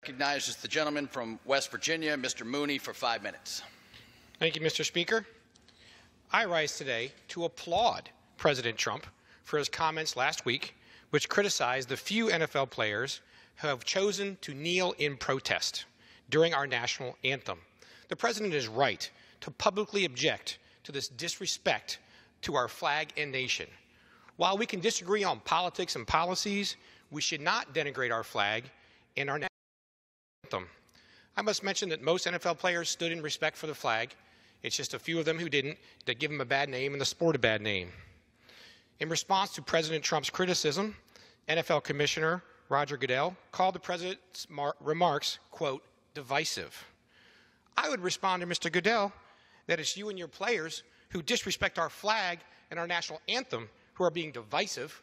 recognizes the gentleman from West Virginia, Mr. Mooney, for 5 minutes. Thank you, Mr. Speaker. I rise today to applaud President Trump for his comments last week, which criticized the few NFL players who have chosen to kneel in protest during our national anthem. The President is right to publicly object to this disrespect to our flag and nation. While we can disagree on politics and policies, we should not denigrate our flag and our national anthem. I must mention that most NFL players stood in respect for the flag. It's just a few of them who didn't that give him a bad name and the sport a bad name. In response to President Trump's criticism, NFL Commissioner Roger Goodell called the President's remarks, quote, divisive. I would respond to Mr. Goodell that it's you and your players who disrespect our flag and our national anthem who are being divisive.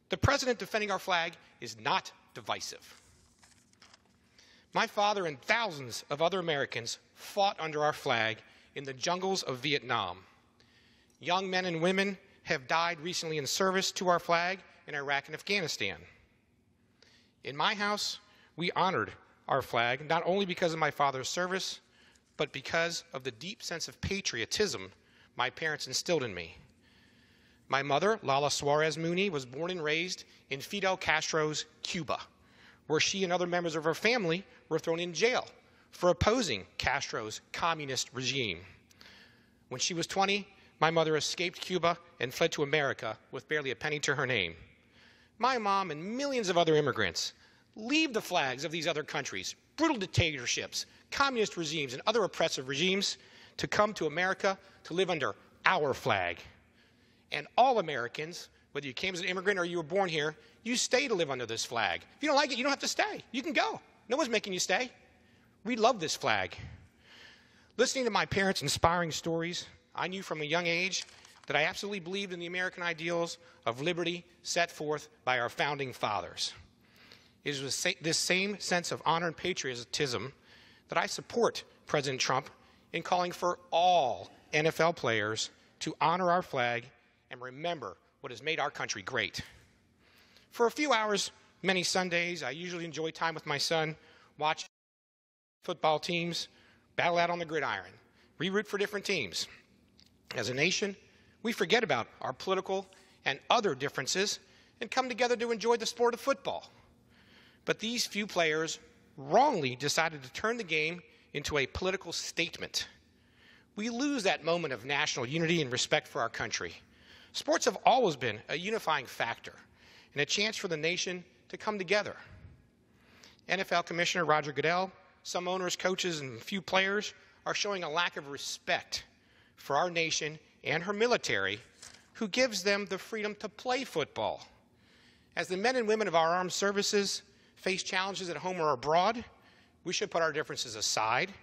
The President defending our flag is not divisive. My father and thousands of other Americans fought under our flag in the jungles of Vietnam. Young men and women have died recently in service to our flag in Iraq and Afghanistan. In my house, we honored our flag not only because of my father's service, but because of the deep sense of patriotism my parents instilled in me. My mother, Lala Suarez Mooney, was born and raised in Fidel Castro's Cuba, where she and other members of her family were thrown in jail for opposing Castro's communist regime. When she was 20, my mother escaped Cuba and fled to America with barely a penny to her name. My mom and millions of other immigrants leave the flags of these other countries, brutal dictatorships, communist regimes, and other oppressive regimes to come to America to live under our flag. And all Americans, whether you came as an immigrant or you were born here, you stay to live under this flag. If you don't like it, you don't have to stay. You can go. No one's making you stay. We love this flag. Listening to my parents' inspiring stories, I knew from a young age that I absolutely believed in the American ideals of liberty set forth by our founding fathers. It is this same sense of honor and patriotism that I support President Trump in calling for all NFL players to honor our flag and remember what has made our country great. For a few hours, many Sundays, I usually enjoy time with my son, watching football teams battle out on the gridiron. We root for different teams. As a nation, we forget about our political and other differences and come together to enjoy the sport of football. But these few players wrongly decided to turn the game into a political statement. We lose that moment of national unity and respect for our country. Sports have always been a unifying factor and a chance for the nation to come together. NFL Commissioner Roger Goodell, some owners, coaches, and a few players are showing a lack of respect for our nation and her military, who gives them the freedom to play football. As the men and women of our armed services face challenges at home or abroad, we should put our differences aside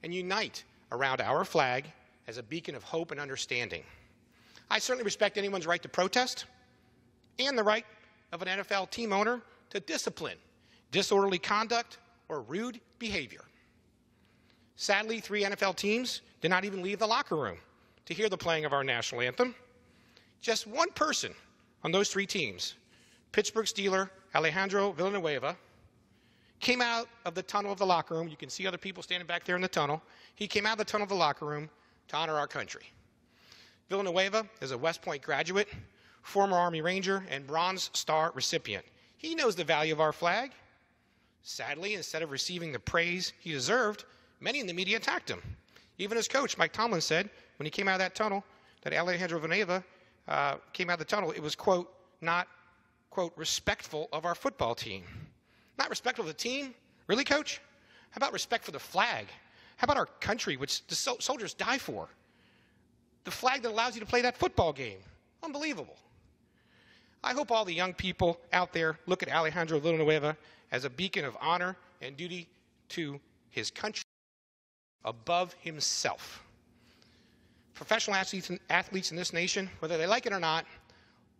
and unite around our flag as a beacon of hope and understanding. I certainly respect anyone's right to protest and the right of an NFL team owner to discipline disorderly conduct or rude behavior. Sadly, 3 NFL teams did not even leave the locker room to hear the playing of our national anthem. Just one person on those 3 teams, Pittsburgh Steeler Alejandro Villanueva, came out of the tunnel of the locker room. You can see other people standing back there in the tunnel. He came out of the tunnel of the locker room to honor our country. Villanueva is a West Point graduate, former Army Ranger, and Bronze Star recipient. He knows the value of our flag. Sadly, instead of receiving the praise he deserved, many in the media attacked him. Even his coach, Mike Tomlin, said when he came out of that tunnel that Alejandro Villanueva came out of the tunnel, it was, quote, not, quote, respectful of our football team. Not respectful of the team? Really, Coach? How about respect for the flag? How about our country, which the soldiers die for? The flag that allows you to play that football game. Unbelievable. I hope all the young people out there look at Alejandro Villanueva as a beacon of honor and duty to his country above himself. Professional athletes in this nation, whether they like it or not,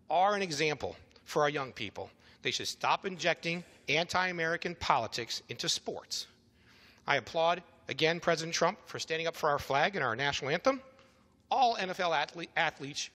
are an example for our young people. They should stop injecting anti-American politics into sports. I applaud, again, President Trump for standing up for our flag and our national anthem. All NFL athletes